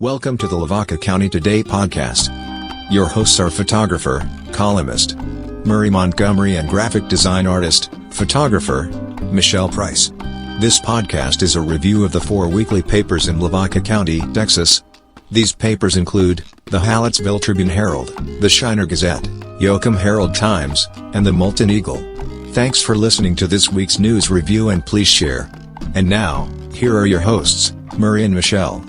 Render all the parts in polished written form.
Welcome to the Lavaca County Today podcast. Your hosts are photographer, columnist, Murray Montgomery and graphic design artist, photographer, Michelle Price. This podcast is a review of the 4 weekly papers in Lavaca County, Texas. These papers include the Hallettsville Tribune-Herald, the Shiner Gazette, Yoakum Herald-Times, and the Moulton Eagle. Thanks for listening to this week's news review and please share. And now, here are your hosts, Murray and Michelle.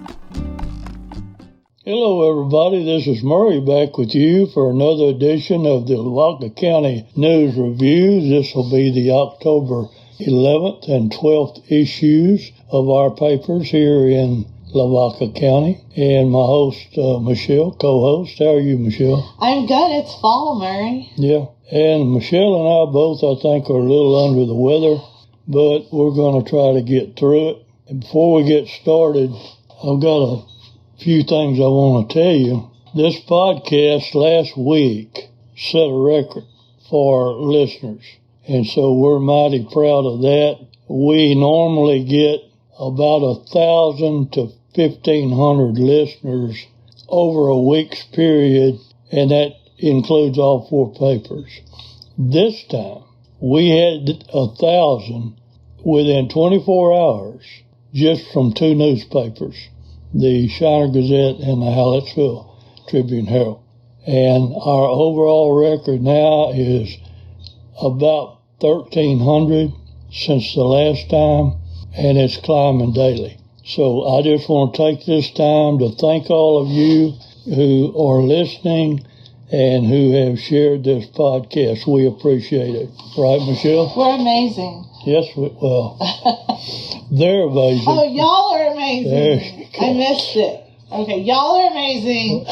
Hello everybody, this is Murray back with you for another edition of the Lavaca County News Review. This will be the October 11th and 12th issues of our papers here in Lavaca County. And my host, Michelle, co-host. How are you, Michelle? I'm good. It's fall, Murray. Yeah, and Michelle and I both, I think, are a little under the weather, but we're going to try to get through it. And before we get started, I've got a few things I want to tell you. This podcast last week set a record for listeners, and so we're mighty proud of that. We normally get about 1,000 to 1,500 listeners over a week's period, and that includes all 4 papers. This time, we had 1,000 within 24 hours just from 2 newspapers, the Shiner Gazette and the Hallettsville Tribune-Herald. And our overall record now is about 1,300 since the last time, and it's climbing daily. So I just want to take this time to thank all of you who are listening and who have shared this podcast. We appreciate it. Right, Michelle? We're amazing. Yes, well, they're amazing. Oh, y'all are amazing. I missed it. Okay, y'all are amazing,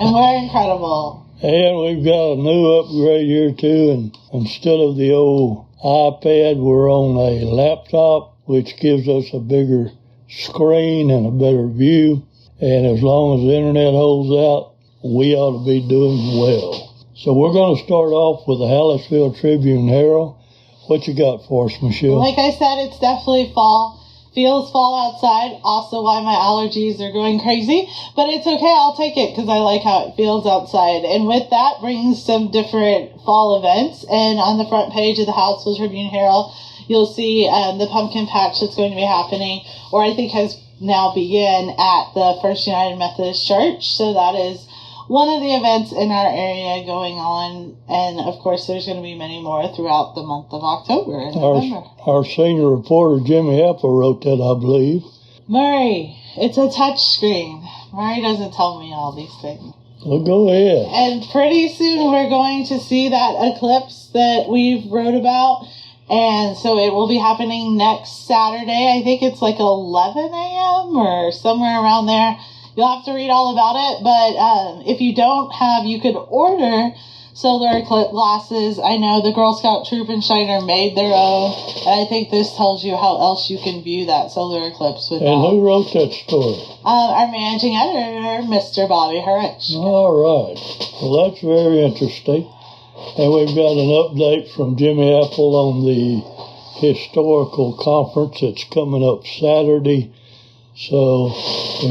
and we're incredible. And we've got a new upgrade here, too, and instead of the old iPad, we're on a laptop, which gives us a bigger screen and a better view. And as long as the internet holds out, we ought to be doing well. So we're going to start off with the Hallettsville Tribune-Herald. What you got for us, Michelle? Like I said, it's definitely fall. Feels fall outside. Also why my allergies are going crazy. But it's okay. I'll take it because I like how it feels outside. And with that brings some different fall events. And on the front page of the Hallettsville Tribune-Herald, you'll see the pumpkin patch that's going to be happening, or I think has now begun at the First United Methodist Church. So that is one of the events in our area going on, and of course there's going to be many more throughout the month of October and November. Our senior reporter Jimmy Apple wrote that, I believe. Murray, it's a touch screen. Murray doesn't tell me all these things. Well, go ahead. And pretty soon we're going to see that eclipse that we've wrote about, and so it will be happening next Saturday. I think it's like 11 a.m. or somewhere around there. You'll have to read all about it, but if you don't have, you could order solar eclipse glasses. I know the Girl Scout Troop in Shiner made their own, and I think this tells you how else you can view that solar eclipse with. And who wrote that story? Our managing editor, Mr. Bobby Hurich. All right. Well, that's very interesting. And we've got an update from Jimmy Apple on the historical conference that's coming up Saturday. So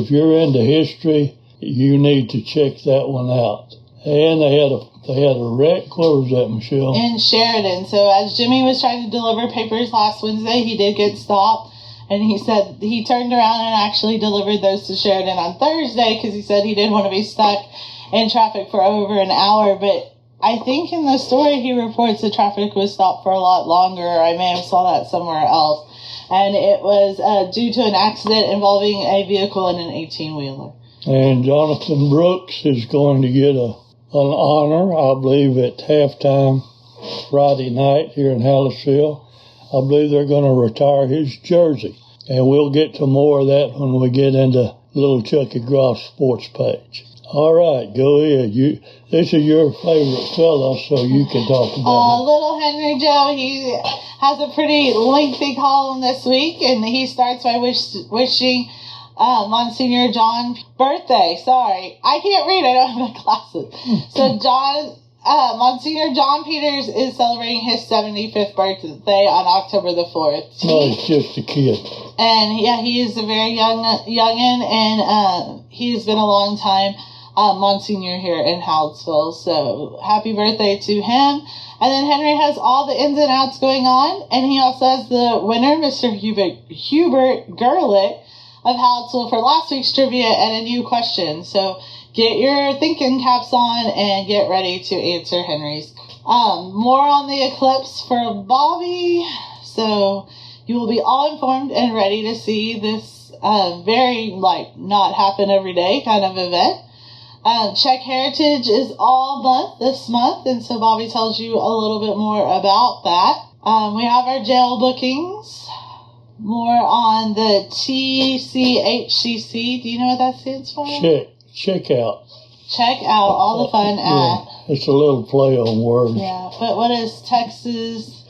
if you're into history, you need to check that one out. And they had a wreck. Where was that, Michelle? In Sheridan. So as Jimmy was trying to deliver papers last Wednesday, he did get stopped. And he said he turned around and actually delivered those to Sheridan on Thursday because he said he didn't want to be stuck in traffic for over an hour. But I think in the story he reports the traffic was stopped for a lot longer. I may have saw that somewhere else. And it was due to an accident involving a vehicle and an 18-wheeler. And Jonathan Brooks is going to get an honor, I believe, at halftime Friday night here in Hallettsville. I believe they're going to retire his jersey. And we'll get to more of that when we get into Little Chucky Groff's sports page. All right, go ahead. This is your favorite fella, so you can talk about it. Little Henry Joe, he has a pretty lengthy column this week, and he starts by wishing Monsignor John birthday. Sorry, I can't read. I don't have my glasses. So John Monsignor John Peters is celebrating his 75th birthday on October the 4th. He's just a kid. And yeah, he is a very youngin', and he's been a long time Monsignor here in Hallettsville. So happy birthday to him. And then Henry has all the ins and outs going on, and he also has the winner, Mr. Hubert Gerlich of Hallettsville, for last week's trivia and a new question. So get your thinking caps on and get ready to answer Henry's. More on the eclipse for Bobby. So you will be all informed and ready to see this very, not happen every day kind of event. Czech Heritage is all month this month, and so Bobby tells you a little bit more about that. We have our jail bookings. More on the TCHCC. Do you know what that stands for? Check out. Check out all the fun at. It's a little play on words. Yeah, but what is Texas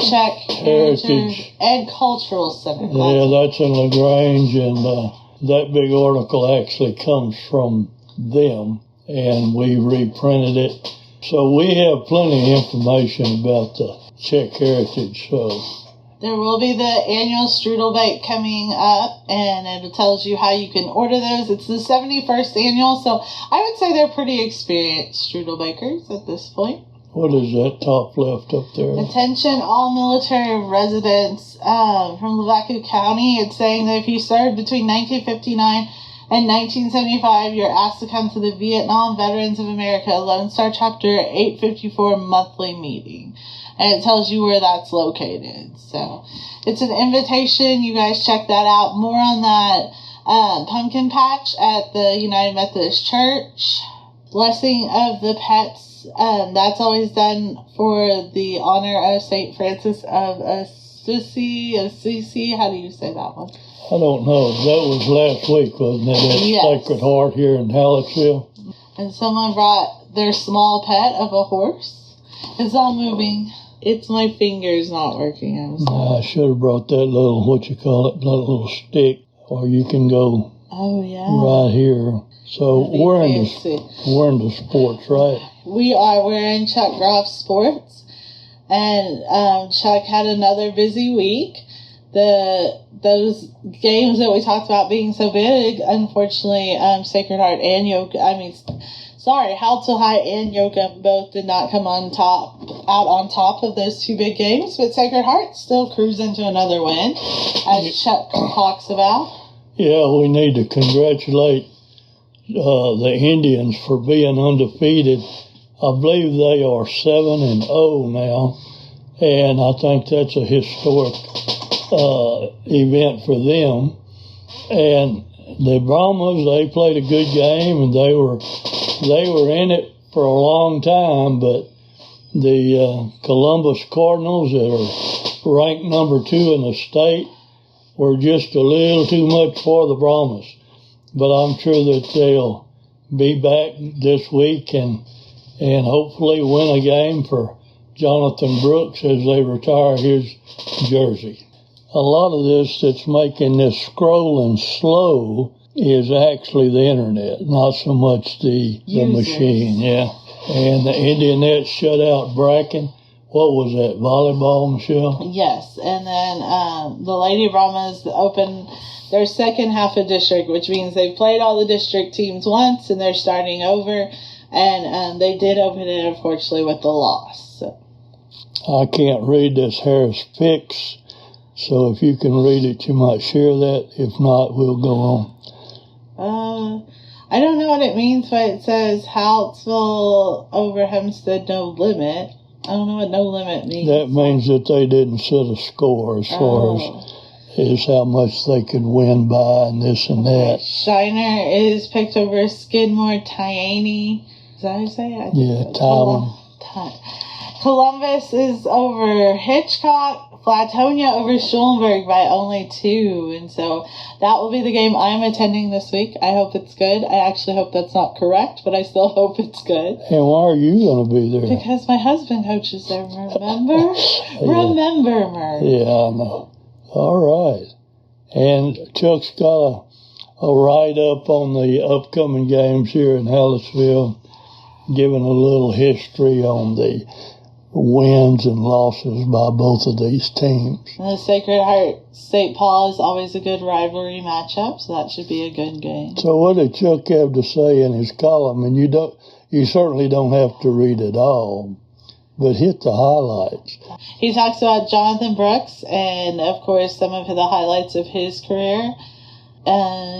Czech Heritage and Cultural Center? That's in LaGrange, and that big article actually comes from them, and we reprinted it. So we have plenty of information about the Czech Heritage. So there will be the annual strudel bake coming up, and it tells you how you can order those. It's the 71st annual, so I would say they're pretty experienced strudel bakers at this point. What is that top left up there? Attention all military residents from Lavaca County. It's saying that if you served between 1959 and 1975, you're asked to come to the Vietnam Veterans of America Lone Star Chapter 854 monthly meeting. And it tells you where that's located. So it's an invitation. You guys check that out. More on that pumpkin patch at the United Methodist Church. Blessing of the pets. That's always done for the honor of St. Francis of Assisi. How do you say that one? I don't know. That was last week, wasn't it? At Yes. Sacred Heart here in Hallettsville. And someone brought their small pet of a horse. It's all moving. It's my fingers not working. I should have brought that little, that little stick, or you can go right here. So we're into sports, right? We are. We're in Chuck Groff's sports. And Chuck had another busy week. Those games that we talked about being so big, unfortunately, Sacred Heart and Hallettsville High and Yoakum both did not come out on top of those two big games, but Sacred Heart still cruising to another win, as Chuck talks about. Yeah, we need to congratulate the Indians for being undefeated. I believe they are 7-0 now, and I think that's a historic event for them. And the Brahmas, they played a good game, and they were in it for a long time, but the Columbus Cardinals, that are ranked number 2 in the state, were just a little too much for the Brahmas. But I'm sure that they'll be back this week and hopefully win a game for Jonathan Brooks as they retire his jersey. A lot of this that's making this scrolling slow is actually the internet, not so much the machine, yeah. And the Indianettes shut out Bracken. What was that, volleyball, Michelle? Yes, and then the Lady Brahmas opened their second half of district, which means they've played all the district teams once and they're starting over. And they did open it, unfortunately, with the loss. So. I can't read this Harris Picks, so if you can read it, you might share that. If not, we'll go on. I don't know what it means, but it says Hallettsville over Hempstead, no limit. I don't know what no limit means. That means that they didn't set a score as far as how much they could win by and this and that. Shiner is picked over Skidmore, Tyane. Is that how you say it? Yeah, Tylen. Columbus is over Hitchcock. Flatonia over Schulenburg by only 2. And so that will be the game I'm attending this week. I hope it's good. I actually hope that's not correct, but I still hope it's good. And why are you going to be there? Because my husband coaches there, remember? Remember, Murray. Yeah, I know. All right. And Chuck's got a write-up on the upcoming games here in Hallettsville. giving a little history on the wins and losses by both of these teams. And the Sacred Heart St. Paul is always a good rivalry matchup, so that should be a good game. So what did Chuck have to say in his column? And you certainly don't have to read it all, but hit the highlights. He talks about Jonathan Brooks and, of course, some of the highlights of his career.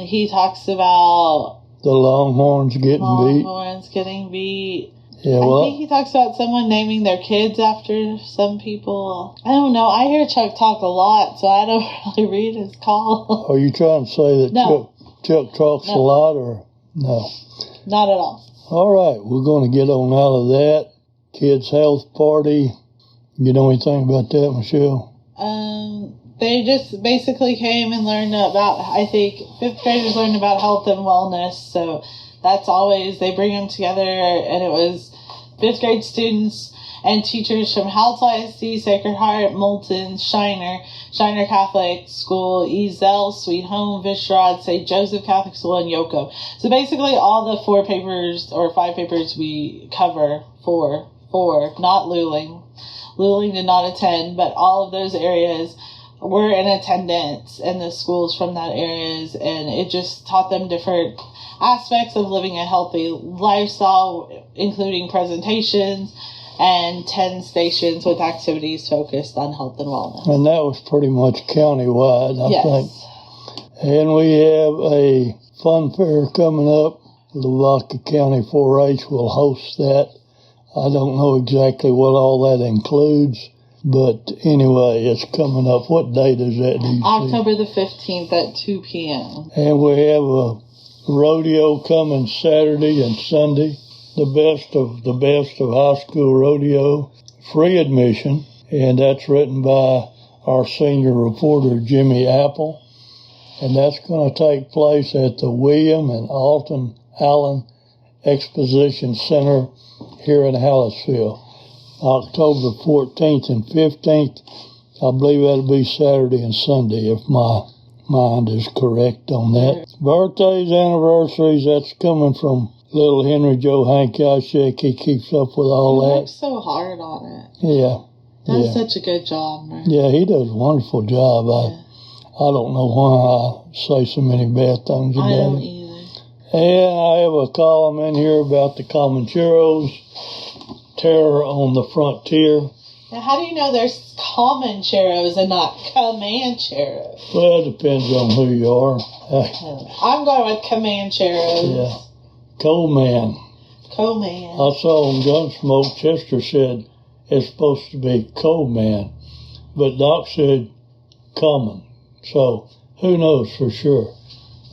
He talks about the Longhorns getting beat. Yeah, I think he talks about someone naming their kids after some people. I don't know. I hear Chuck talk a lot, so I don't really read his column. Are you trying to say that Chuck talks a lot, or no? Not at all. All right, we're going to get on out of that. Kids' health party. You know anything about that, Michelle? They just basically came and learned about, I think, 5th graders learned about health and wellness. So that's always, they bring them together, and it was 5th grade students and teachers from Howell ISD, Sacred Heart, Moulton, Shiner Catholic School, Ezel, Sweet Home, Vishrod, St. Joseph Catholic School, and Yoko. So basically all the 4 papers or 5 papers we cover, four, not Luling. Luling did not attend, but all of those areas were in attendance, and the schools from that areas, and it just taught them different aspects of living a healthy lifestyle, including presentations and 10 stations with activities focused on health and wellness. And that was pretty much countywide, I think. And we have a fun fair coming up. Lavaca County 4-H will host that. I don't know exactly what all that includes, but anyway, it's coming up. What date is that? October the 15th at 2 p.m. And we have a rodeo coming Saturday and Sunday. The best of high school rodeo. Free admission, and that's written by our senior reporter, Jimmy Apple. And that's going to take place at the William and Alton Allen Exposition Center here in Hallettsville. October 14th and 15th. I believe that'll be Saturday and Sunday, if my mind is correct on that. Birthdays, anniversaries, that's coming from little Henry Joe Hankiashek. He keeps up with all that. He works so hard on it. Yeah. Does such a good job, man. Yeah, he does a wonderful job. I don't know why I say so many bad things about him. I don't either. And I have a column in here about the Comancheros. Terror on the frontier. Now, how do you know there's Comancheros and not Comancheros? Well, it depends on who you are. I'm going with Comancheros. Yeah. Coleman. I saw on Gunsmoke, Chester said it's supposed to be Coleman, but Doc said Common. So, who knows for sure?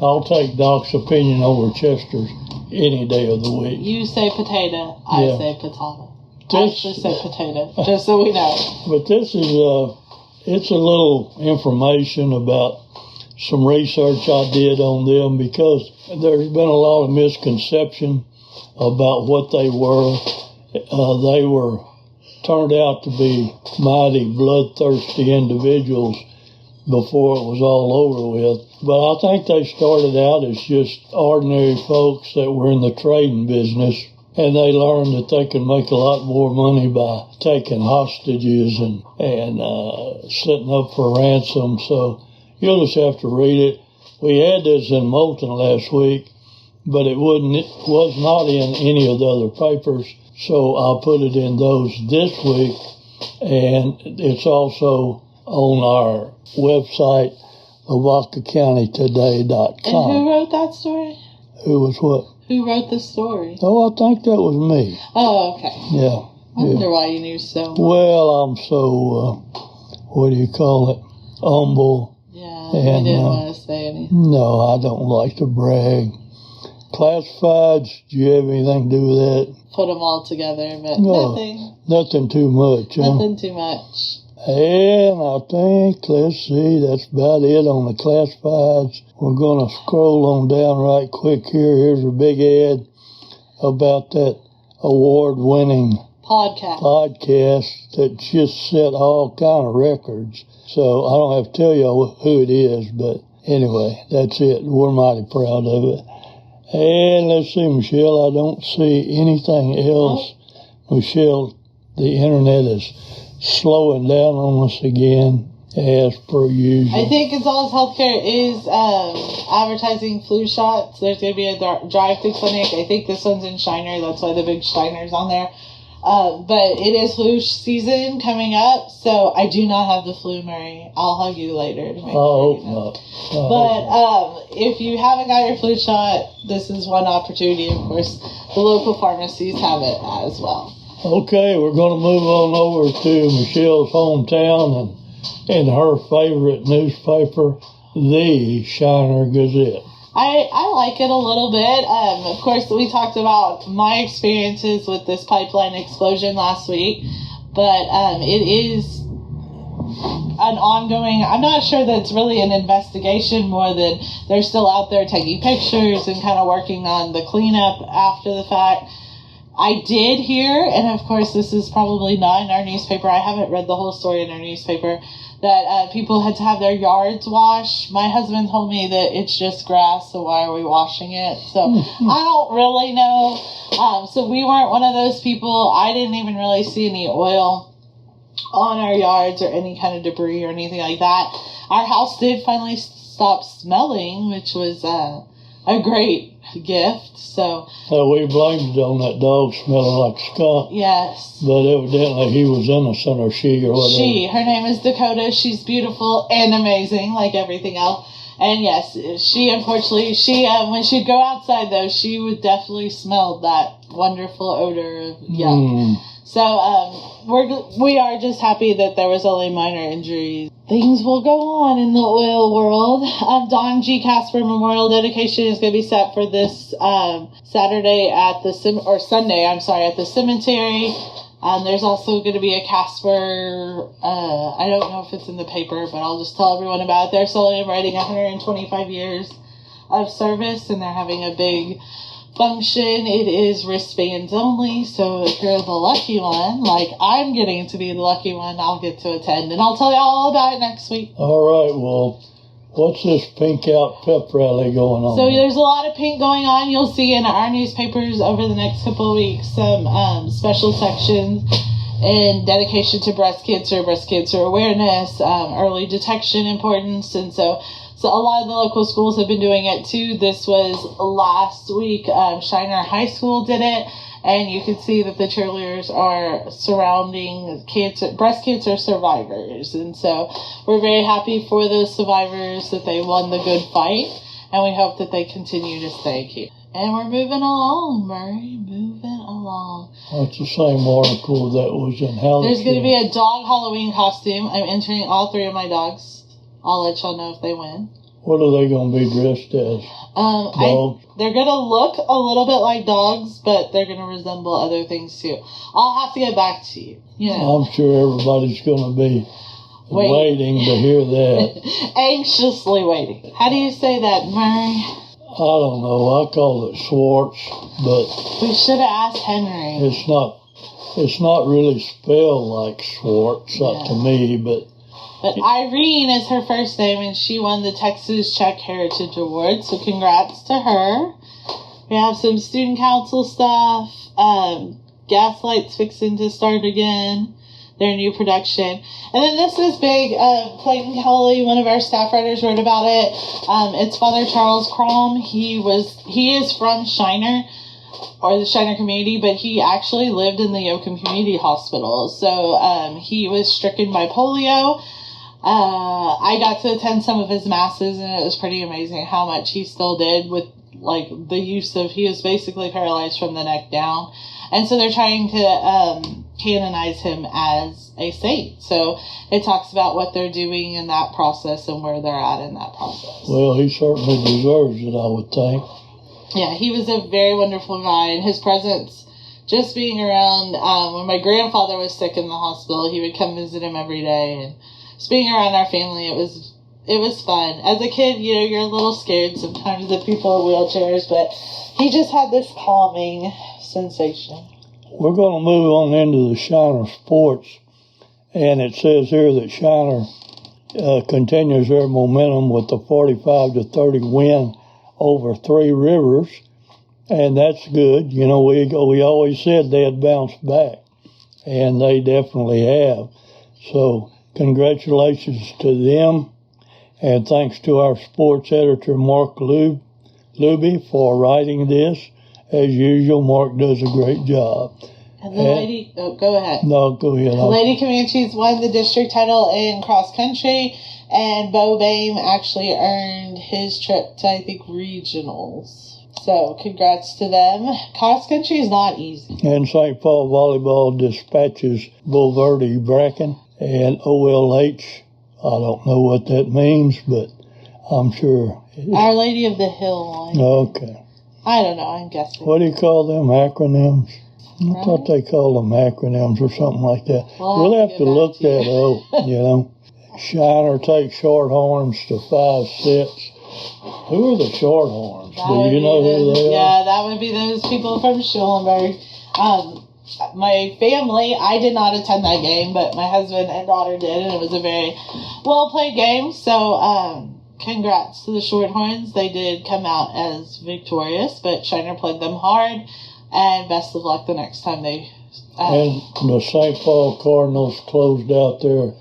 I'll take Doc's opinion over Chester's any day of the week. You say potato, I say potato. I just say potato, just so we know. But this is it's a little information about some research I did on them, because there's been a lot of misconception about what they were. They were turned out to be mighty bloodthirsty individuals before it was all over with. But I think they started out as just ordinary folks that were in the trading business, and they learned that they could make a lot more money by taking hostages and setting up for ransom. So you'll just have to read it. We had this in Moulton last week, but it was not in any of the other papers, so I'll put it in those this week, and it's also on our website, LavacaCountyToday.com. And who wrote that story? Who was what? Who wrote the story? Oh, I think that was me. Oh, okay. Yeah. I wonder why you knew so much. Well, I'm so, what do you call it, humble. Yeah, I didn't want to say anything. No, I don't like to brag. Classifieds, do you have anything to do with that? Put them all together, but nothing. Nothing too much. Nothing too much. And I think, let's see, that's about it on the classifieds. We're going to scroll on down right quick here. Here's a big ad about that award-winning podcast that just set all kind of records. So I don't have to tell you who it is, but anyway, that's it. We're mighty proud of it. And let's see, Michelle, I don't see anything else. Michelle, the internet is slowing down on us again, as per usual. I think Gonzalez Healthcare is advertising flu shots. There's going to be a drive-through clinic. I think this one's in Shiner. That's why the big Shiner's on there. But it is flu season coming up, so I do not have the flu, Murray. I'll hug you later to make sure you know. But if you haven't got your flu shot, this is one opportunity. Of course, the local pharmacies have it as well. Okay, we're going to move on over to Michelle's hometown and her favorite newspaper, the Shiner Gazette. I like it a little bit. Of course, we talked about my experiences with this pipeline explosion last week, but it is an ongoing, I'm not sure that it's really an investigation more than they're still out there taking pictures and kind of working on the cleanup after the fact. I did hear, and of course this is probably not in our newspaper, I haven't read the whole story in our newspaper, that people had to have their yards washed. My husband told me that it's just grass, so why are we washing it? So I don't really know. So we weren't one of those people. I didn't even really see any oil on our yards or any kind of debris or anything like that. Our house did finally stop smelling, which was a great gift. So we blamed it on that dog smelling like a skunk. Yes. But evidently he was innocent, or she, or whatever. Her name is Dakota. She's beautiful and amazing, like everything else. And yes, she unfortunately, when she'd go outside though, she would definitely smell that wonderful odor of yuck. So we are just happy that there was only minor injuries. Things will go on in the oil world. Don G. Casper Memorial Dedication is going to be set for this Sunday at the cemetery. There's also going to be a Casper, I don't know if it's in the paper, but I'll just tell everyone about it. They're celebrating 125 years of service, and they're having a big function. It is wristbands only, so if you're the lucky one, like I'm getting to be the lucky one, I'll get to attend, and I'll tell you all about it next week. All right, well, what's this pink out pep rally going on? So there's a lot of pink going on. You'll see in our newspapers over the next couple of weeks some special sections in dedication to breast cancer awareness, early detection importance, and so a lot of the local schools have been doing it too. This was last week. Shiner High School did it, and you can see that the cheerleaders are surrounding breast cancer survivors. And so we're very happy for those survivors that they won the good fight, and we hope that they continue to stay here. And we're moving along, Murray, moving along. That's the same article that was in Halifax. There's going to be a dog Halloween costume. I'm entering all 3 of my dogs. I'll let y'all know if they win. What are they going to be dressed as? Dogs? They're going to look a little bit like dogs, but they're going to resemble other things too. I'll have to get back to you. I'm sure everybody's going to be waiting to hear that. Anxiously waiting. How do you say that, Murray? I don't know. I call it Schwartz, but we should have asked Henry. It's not really spelled like Schwartz, not to me, but Irene is her first name, and she won the Texas Czech Heritage Award, so congrats to her. We have some student council stuff. Gaslight's fixing to start again, their new production. And then this is big. Clayton Kelly, one of our staff writers, wrote about it. It's Father Charles Crom. He is from Shiner, or the Shiner community, but he actually lived in the Yoakum Community Hospital. So he was stricken by polio. I got to attend some of his masses, and it was pretty amazing how much he still did with the use of, he was basically paralyzed from the neck down. And so they're trying to canonize him as a saint. So it talks about what they're doing in that process and where they're at in that process. Well, he certainly deserves it, I would think. Yeah, he was a very wonderful guy, and his presence, just being around, when my grandfather was sick in the hospital, he would come visit him every day, and just being around our family, it was fun. As a kid, you're a little scared sometimes of people in wheelchairs, but he just had this calming sensation. We're going to move on into the Shiner sports, and it says here that Shiner continues their momentum with the 45-30 win over Three Rivers. And that's good. You know, we always said they'd bounce back, and they definitely have. So congratulations to them, and thanks to our sports editor, Mark Luby, for writing this. As usual, Mark does a great job. And the lady, go ahead. No, go ahead. The Lady Comanches won the district title in cross country, and Bo Bame actually earned his trip to, I think, regionals. So, congrats to them. Cross country is not easy. And St. Paul Volleyball dispatches Bulverde Bracken and OLH. I don't know what that means, but I'm sure. Our Lady of the Hill one. Okay. I don't know, I'm guessing. What do you call them? Acronyms? I thought they called them acronyms or something like that. We'll have to look that up, you know. Shiner takes Shorthorns to 5 sets. Who are the Shorthorns? Do you know who they are? Yeah, that would be those people from Schulenburg. My family, I did not attend that game, but my husband and daughter did, and it was a very well-played game. So, congrats to the Shorthorns. They did come out as victorious, but Shiner played them hard, and best of luck the next time they... and the St. Paul Cardinals closed out their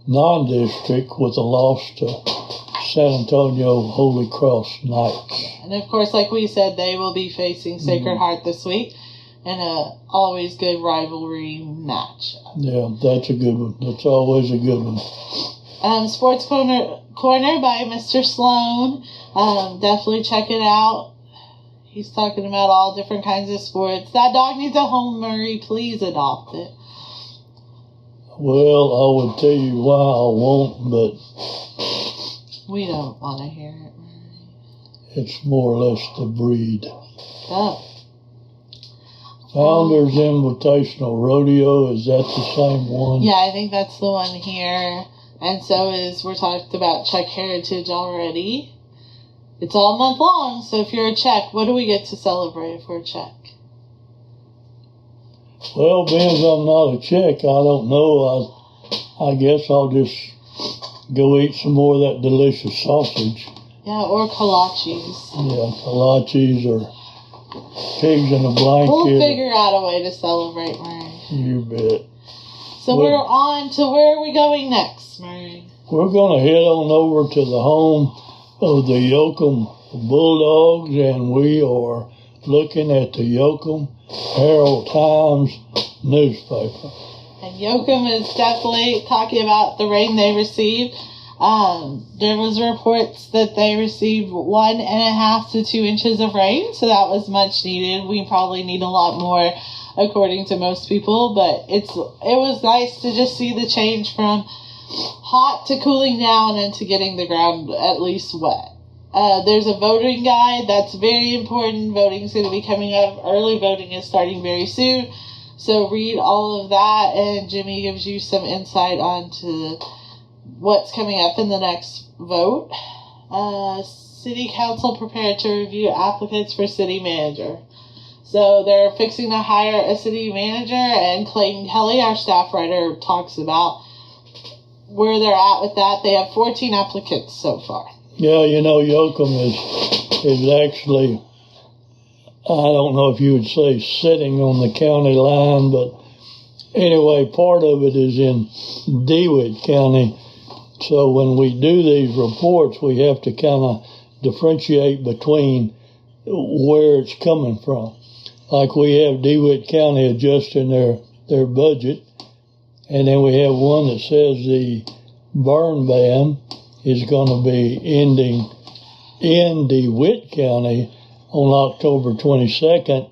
non-district with a loss to San Antonio Holy Cross Knights. And of course, like we said, they will be facing Sacred Heart this week in a always good rivalry match. Yeah, that's a good one. That's always a good one. Sports Corner by Mr. Sloan. Definitely check it out. He's talking about all different kinds of sports. That dog needs a home, Murray. Please adopt it. Well, I would tell you why I won't, but... we don't want to hear it, Murray. It's more or less the breed. Oh. Founders Invitational Rodeo, is that the same one? Yeah, I think that's the one here. And so we're talked about Czech Heritage already. It's all month long, so if you're a Czech, what do we get to celebrate if we're a Czech? Well, being I'm not a Czech, I don't know. I guess I'll just go eat some more of that delicious sausage. Yeah, or kolaches. Yeah, kolaches or pigs in a blanket. We'll figure out a way to celebrate, Murray. You bet. So we're on to where are we going next, Murray? We're going to head on over to the home of the Yoakum Bulldogs, and we are looking at the Yoakum Herald Times newspaper. And Yoakum is definitely talking about the rain they received. There was reports that they received 1.5 to 2 inches of rain, so that was much needed. We probably need a lot more, according to most people, but it was nice to just see the change from hot to cooling down and to getting the ground at least wet. There's a voting guide that's very important. Voting is going to be coming up. Early voting is starting very soon, so read all of that, and Jimmy gives you some insight onto what's coming up in the next vote. City Council prepared to review applicants for city manager. So they're fixing to hire a city manager, and Clayton Kelly, our staff writer, talks about where they're at with that. They have 14 applicants so far. Yeah, you know, Yoakum is actually, I don't know if you would say sitting on the county line, but anyway, part of it is in DeWitt County. So when we do these reports, we have to kind of differentiate between where it's coming from. Like we have DeWitt County adjusting their budget, and then we have one that says the burn ban is going to be ending in DeWitt County on October 22nd,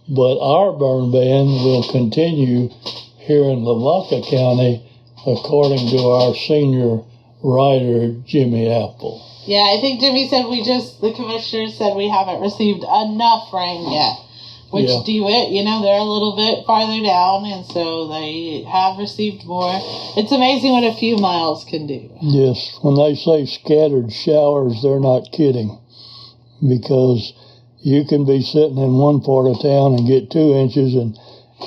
but our burn ban will continue here in Lavaca County, according to our senior writer, Jimmy Apple. Yeah, I think Jimmy said the commissioner said we haven't received enough rain yet. Which DeWitt, they're a little bit farther down, and so they have received more. It's amazing what a few miles can do. Yes, when they say scattered showers, they're not kidding. Because you can be sitting in one part of town and get 2 inches, and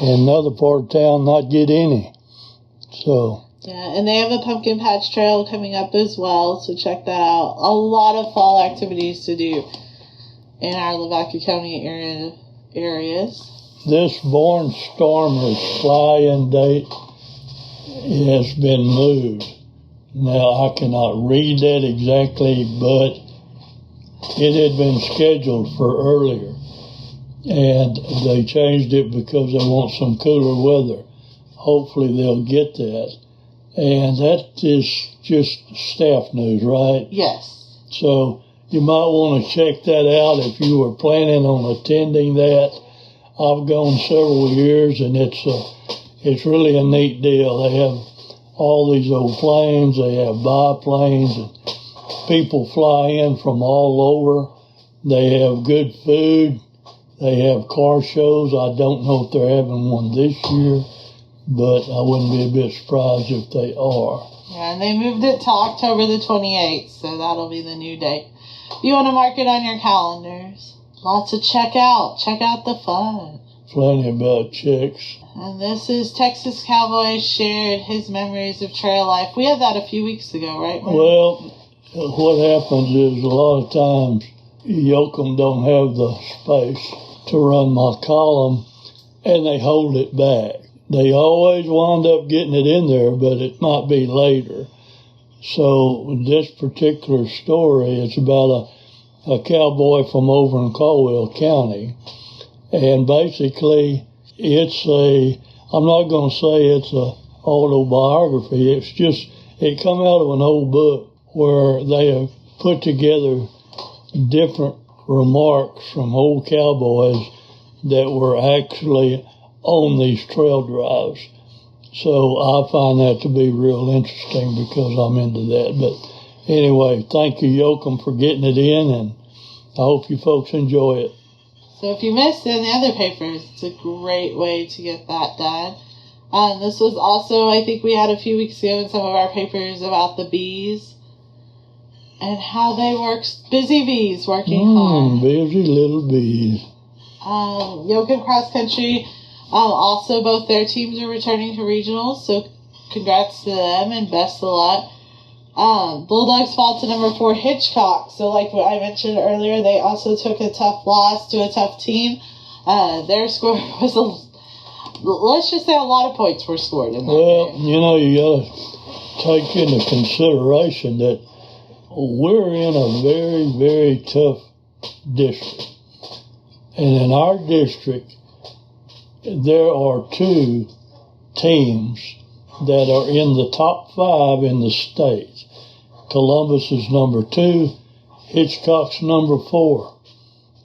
another part of town not get any. So... yeah, and they have a pumpkin patch trail coming up as well, so check that out. A lot of fall activities to do. in our Lavaca County areas. This Barnstormer's fly-in date has been moved. Now, I cannot read that exactly, but it had been scheduled for earlier. And they changed it because they want some cooler weather. Hopefully they'll get that. And that is just staff news, right? Yes. So you might want to check that out if you were planning on attending that. I've gone several years, and it's really a neat deal. They have all these old planes, they have biplanes, and people fly in from all over. They have good food. They have car shows. I don't know if they're having one this year, but I wouldn't be a bit surprised if they are. Yeah, and they moved it to October the 28th, so that'll be the new date. If you want to mark it on your calendars. Lots of check out. Check out the fun. Plenty about chicks. And this is Texas Cowboy shared his memories of trail life. We had that a few weeks ago, right, Mark? Well, what happens is a lot of times Yoakum don't have the space to run my column, and they hold it back. They always wind up getting it in there, but it might be later. So this particular story is about a cowboy from over in Caldwell County. And basically, I'm not going to say it's a autobiography. It's just, it come out of an old book where they have put together different remarks from old cowboys that were actually on these trail drives. So I find that to be real interesting because I'm into that. But anyway, thank you, Yoakum, for getting it in, and I hope you folks enjoy it. So if you missed it in the other papers, it's a great way to get that done. This was also, I think we had a few weeks ago in some of our papers about the bees and how they work, busy bees working hard. Busy little bees. Yoakum Cross Country, also both their teams are returning to regionals, so congrats to them and best of luck. Bulldogs fall to number 4 Hitchcock. So like what I mentioned earlier, they also took a tough loss to a tough team. Their score was let's just say a lot of points were scored in that game. You know, you got to take into consideration that we're in a very, very tough district. And in our district, there are 2 teams that are in the top 5 in the state. Columbus is number 2, Hitchcock's number 4.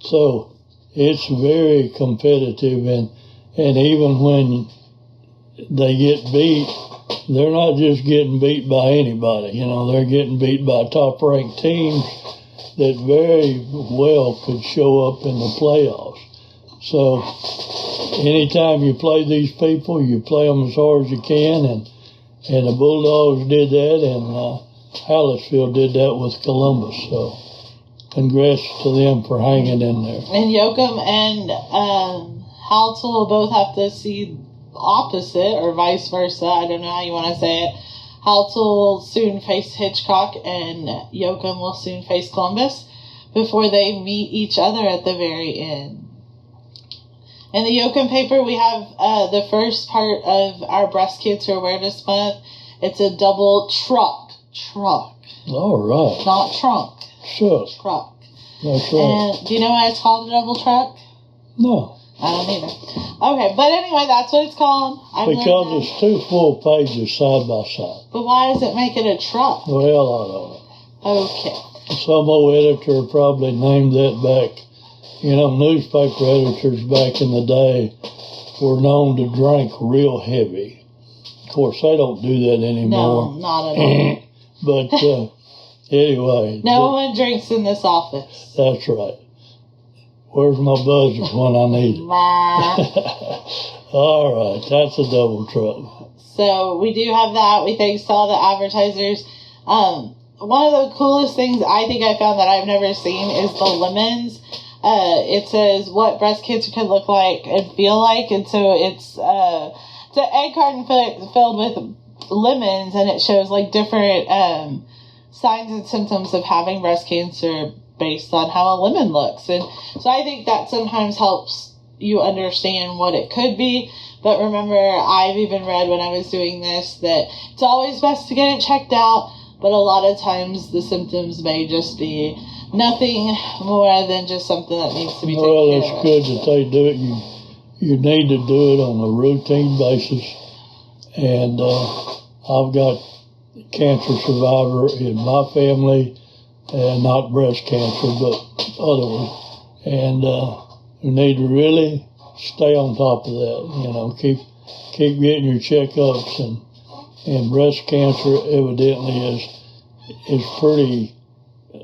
So it's very competitive, and even when they get beat, they're not just getting beat by anybody. You know, they're getting beat by top-ranked teams that very well could show up in the playoffs. So anytime you play these people, you play them as hard as you can, and the Bulldogs did that, and Hallettsville did that with Columbus. So congrats to them for hanging in there. And Yoakum and Hallettsville will both have to see opposite, or vice versa. I don't know how you want to say it. Hallettsville will soon face Hitchcock, and Yoakum will soon face Columbus before they meet each other at the very end. In the Yoakum paper, we have the first part of our Breast Cancer Awareness Month. It's a double truck. All right. Not trunk. Sure. Truck. That's right. And do you know why it's called a double truck? No. I don't either. Okay, but anyway, that's what it's called. Because it's 2 full pages side by side. But why does it make it a truck? Well, I don't know. Okay. Some old editor probably named that back. You know, newspaper editors back in the day were known to drink real heavy. Of course, they don't do that anymore. No, not at all. But anyway. No one drinks in this office. That's right. Where's my buzzer when I need it? All right, that's a double truck. So we do have that. We thanks to all the advertisers. One of the coolest things I think I found that I've never seen is the lemons. It says what breast cancer can look like and feel like, and so it's an egg carton filled with lemons, and it shows like different signs and symptoms of having breast cancer based on how a lemon looks. And so I think that sometimes helps you understand what it could be. But remember, I've even read when I was doing this that it's always best to get it checked out, but a lot of times the symptoms may just be nothing more than just something that needs to be taken care of. Well, it's good that they do it. You need to do it on a routine basis. And I've got cancer survivor in my family, and not breast cancer, but other ones. And you need to really stay on top of that. Keep getting your checkups, and breast cancer evidently is pretty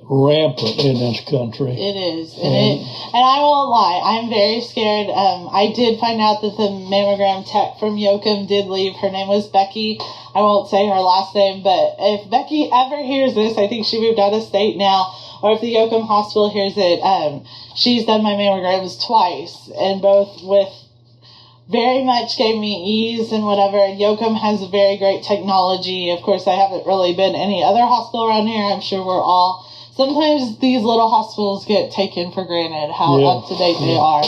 rampant in this country. It is, and I won't lie, I'm very scared. I did find out that the mammogram tech from Yoakum did leave. Her name was Becky. I won't say her last name, but if Becky ever hears this, I think she moved out of state now, or if the Yoakum Hospital hears it, she's done my mammograms twice, and both with very much gave me ease and whatever. And Yoakum has a very great technology. Of course, I haven't really been any other hospital around here. I'm sure we're all. Sometimes these little hospitals get taken for granted how up to date they are.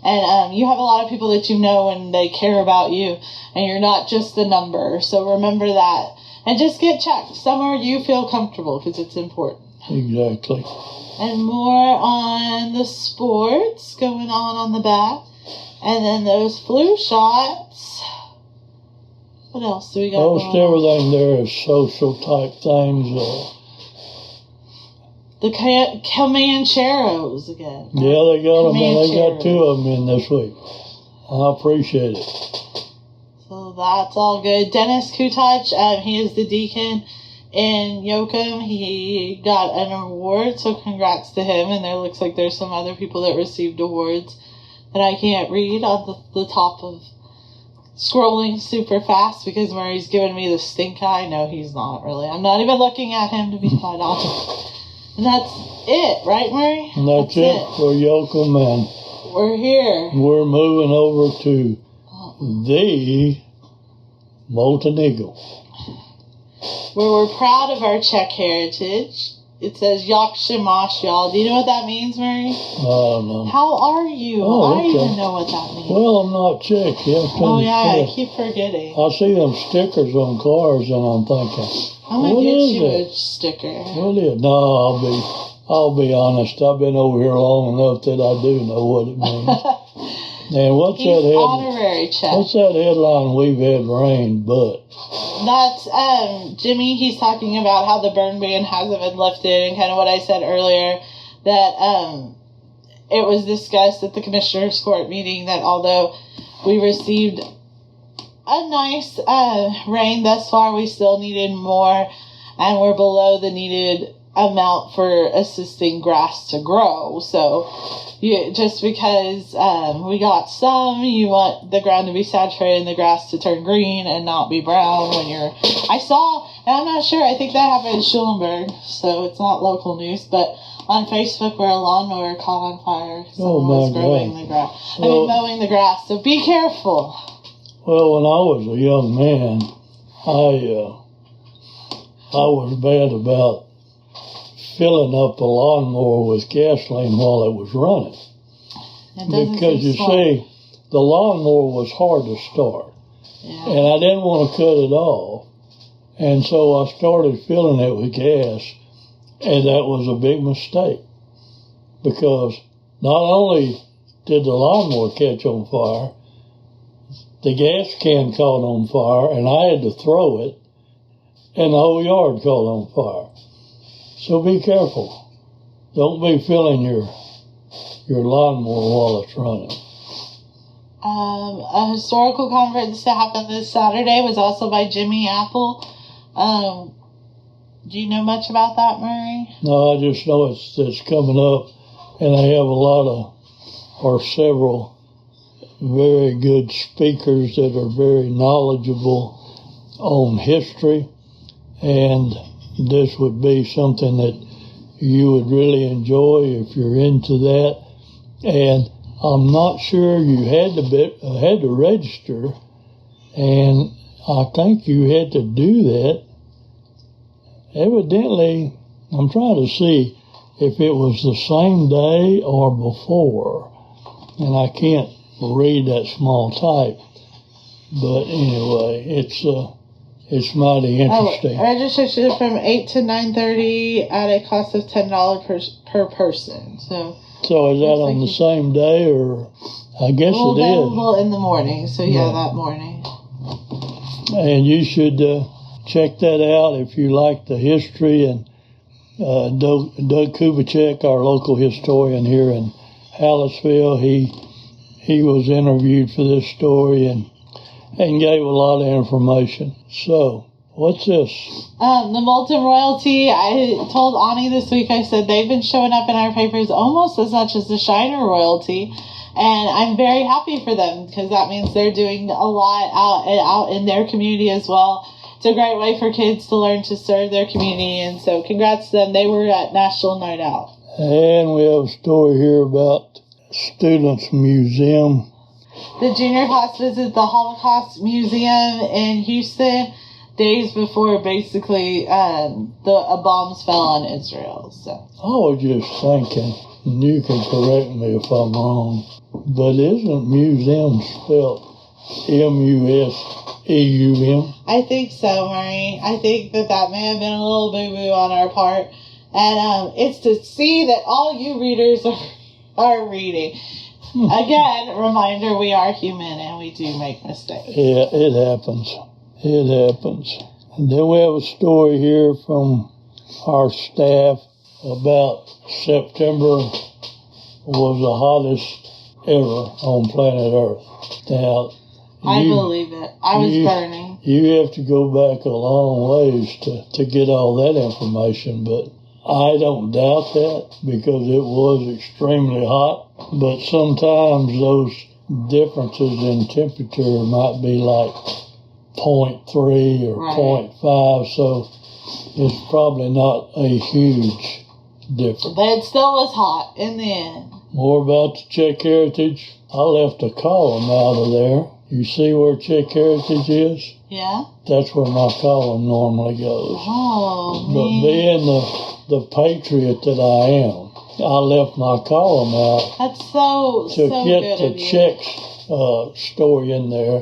And you have a lot of people that you know and they care about you, and you're not just a number. So remember that. And just get checked somewhere you feel comfortable, because it's important. Exactly. And more on the sports going on the back. And then those flu shots. What else do we got? Most everything there is social type things. The Comancheros again. Yeah, they got them, and they got 2 of them in this week. I appreciate it. So that's all good. Dennis Kutach, he is the deacon in Yoakum. He got an award, so congrats to him. And there looks like there's some other people that received awards that I can't read on the top of scrolling super fast because Murray's giving me the stink eye. No, he's not really. I'm not even looking at him, to be quite honest. And that's it, right, Murray? And that's it for Yoakum, and we're here. We're moving over to the Molten Eagle, where we're proud of our Czech heritage. It says Yak Shamash, y'all. Do you know what that means, Murray? I don't know. How are you? Oh, I okay. even know what that means. Well, I'm not Czech. Oh, yeah, I keep forgetting. I see them stickers on cars, and I'm thinking, I'm going to get you that? a sticker. What is it? No, I'll be honest. I've been over here long enough that I do know what it means. And what's He's that honorary Czech. What's that headline? We've had rain, but... That's Jimmy. He's talking about how the burn ban hasn't been lifted, and kind of what I said earlier, that it was discussed at the Commissioners Court meeting that although we received a nice rain thus far, we still needed more, and we're below the needed amount for assisting grass to grow. So just because we got some, you want the ground to be saturated and the grass to turn green and not be brown when I saw, and I'm not sure, I think that happened in Schulenburg, so it's not local news, but on Facebook where a lawnmower caught on fire. Someone was growing the grass. Mowing the grass, so be careful. Well, when I was a young man, I was bad about filling up a lawnmower with gasoline while it was running. Because you see, the lawnmower was hard to start. Yeah. And I didn't want to cut it off. And so I started filling it with gas. And that was a big mistake. Because not only did the lawnmower catch on fire, the gas can caught on fire, and I had to throw it, and the whole yard caught on fire. So be careful. Don't be filling your lawnmower while it's running. A historical conference that happened this Saturday was also by Jimmy Apple. Do you know much about that, Murray? No, I just know it's coming up, and they have several very good speakers that are very knowledgeable on history, and this would be something that you would really enjoy if you're into that. And I'm not sure you had to register, and I think you had to do that. Evidently, I'm trying to see. if it was the same day or before, and I can't read that small type. But anyway, it's mighty interesting. Registration from 8 to 9:30 at a cost of $10 per person. So is that on the same day, or I guess it is available in the morning? So yeah, that morning. And you should check that out if you like the history. And Doug Kubicek, our local historian here in Hallettsville, he was interviewed for this story and gave a lot of information. So, what's this? The Moulton Royalty. I told Ani this week, I said they've been showing up in our papers almost as much as the Shiner Royalty. And I'm very happy for them because that means they're doing a lot out in their community as well. It's a great way for kids to learn to serve their community. And so congrats to them. They were at National Night Out. And we have a story here about Students Museum. The junior class visited the Holocaust Museum in Houston days before basically the bombs fell on Israel. So I was just thinking, and you can correct me if I'm wrong, but isn't museum spelled M-U-S-E-U-M? I think so, Murray. I think that may have been a little boo-boo on our part. And it's to see that all you readers are reading. Again, reminder, we are human and we do make mistakes. Yeah, it happens. It happens. And then we have a story here from our staff about September was the hottest ever on planet Earth. Now, I believe it. I was burning. You have to go back a long ways to get all that information, but I don't doubt that because it was extremely hot. But sometimes those differences in temperature might be like 0.3 or 0.5, so it's probably not a huge difference. But it still was hot in the end. More about the Czech Heritage. I left a column out of there. You see where Czech Heritage is? Yeah. That's where my column normally goes. Oh, but man. Being the patriot that I am, I left my column out. That's so get the Czech story in there.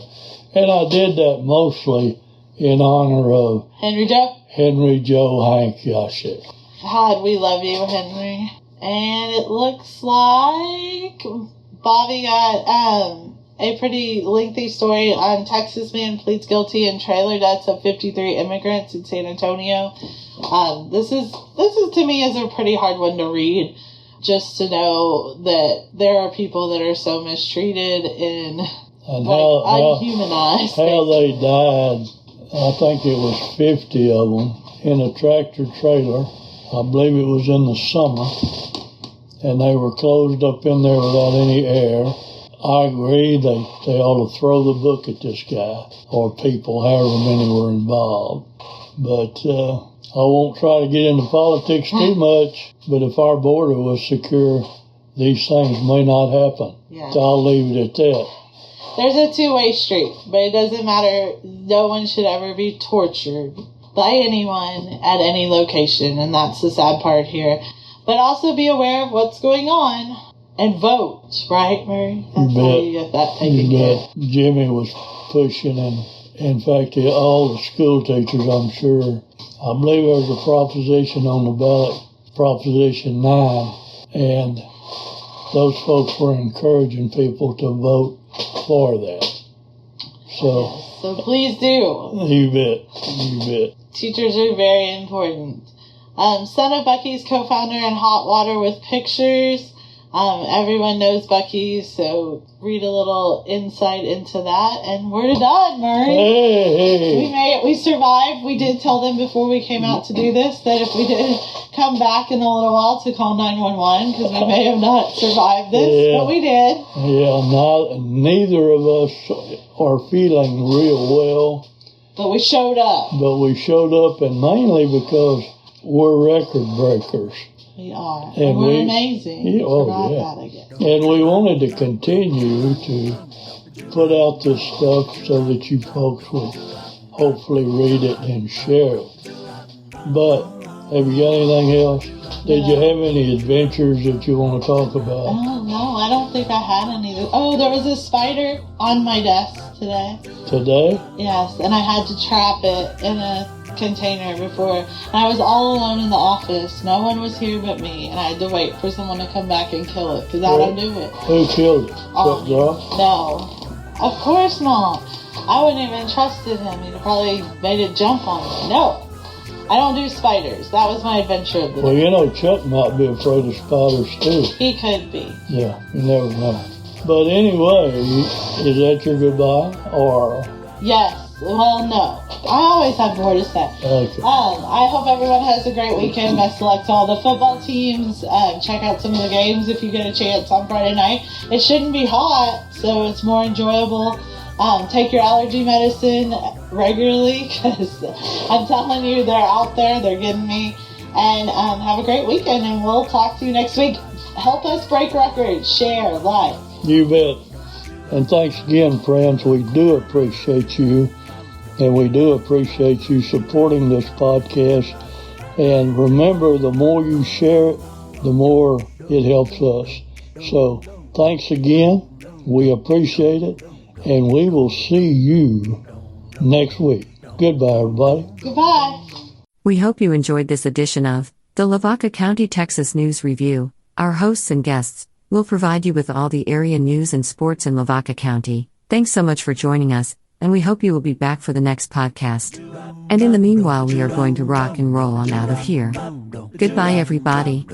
And I did that mostly in honor of Henry Joe Hank Yashik. God, we love you, Henry. And it looks like Bobby got a pretty lengthy story on Texas man pleads guilty in trailer deaths of 53 immigrants in San Antonio. This is to me is a pretty hard one to read, just to know that there are people that are so mistreated and unhumanized. How they died, I think it was 50 of them in a tractor trailer. I believe it was in the summer, and they were closed up in there without any air. I agree they ought to throw the book at this guy or people, however many were involved. But I won't try to get into politics too much, but if our border was secure, these things may not happen. Yeah. So I'll leave it at that. There's a two-way street, but it doesn't matter. No one should ever be tortured by anyone at any location, and that's the sad part here. But also be aware of what's going on and vote, right, Murray? That's how you get that taken care of. Jimmy was pushing, and in fact, all the school teachers, I'm sure, I believe there was a proposition on the ballot, Proposition 9, and those folks were encouraging people to vote for that. So please do. You bet. Teachers are very important. Son of Bucky's co-founder in Hot Water with pictures. Everyone knows Bucky, so read a little insight into that. And we're done, Murray. Hey. We made it. We survived. We did tell them before we came out to do this that if we didn't come back in a little while to call 911, because we may have not survived this, but we did. Yeah, neither of us are feeling real well. But we showed up. And mainly because we're record breakers. We are. And we're amazing. Yeah, that again. And we wanted to continue to put out this stuff so that you folks would hopefully read it and share it. But have you got anything else? Did you have any adventures that you want to talk about? Oh, no, I don't think I had any. Oh, there was a spider on my desk today. Today? Yes, and I had to trap it in a container before. And I was all alone in the office. No one was here but me, and I had to wait for someone to come back and kill it, because I don't do it. Who killed it? Chuck Groff? No, of course not. I wouldn't even trusted him. He'd probably made it jump on me. No, I don't do spiders. That was my adventure of the day. Well, you know, Chuck might be afraid of spiders too. He could be. Yeah, you never know. But anyway, is that your goodbye, or? Yes. Well, no. I always have more to say. Okay. I hope everyone has a great weekend. Best of luck to all the football teams. Check out some of the games if you get a chance on Friday night. It shouldn't be hot, so it's more enjoyable. Take your allergy medicine regularly, because I'm telling you, they're out there. They're getting me. And have a great weekend, and we'll talk to you next week. Help us break records. Share. Like. You bet. And thanks again, friends. We do appreciate you. And we do appreciate you supporting this podcast. And remember, the more you share it, the more it helps us. So thanks again. We appreciate it. And we will see you next week. Goodbye, everybody. Goodbye. We hope you enjoyed this edition of the Lavaca County, Texas News Review. Our hosts and guests will provide you with all the area news and sports in Lavaca County. Thanks so much for joining us, and we hope you will be back for the next podcast. And in the meanwhile, we are going to rock and roll on out of here. Goodbye, everybody.